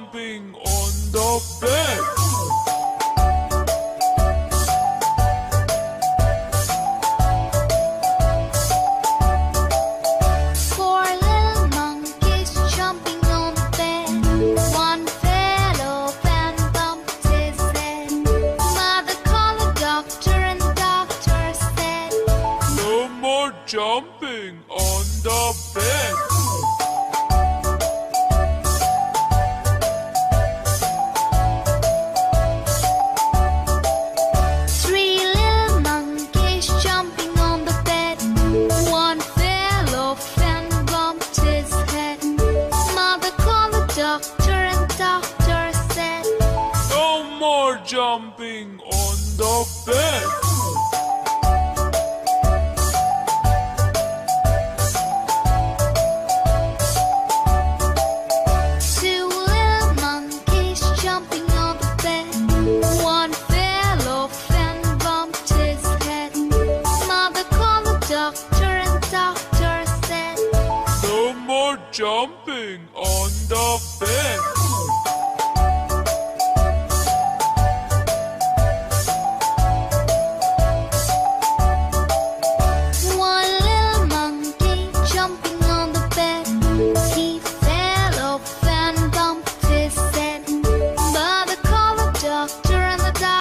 jumping on the bed. Four little monkeys jumping on the bed. One fell off and bumped his head. Mother called the doctor and doctor said, No more jumping on the bed. Three little monkeys jumping on the bed. One fell off and bumped his head. Mother called the doctor and doctor said, No more jumping on the bed.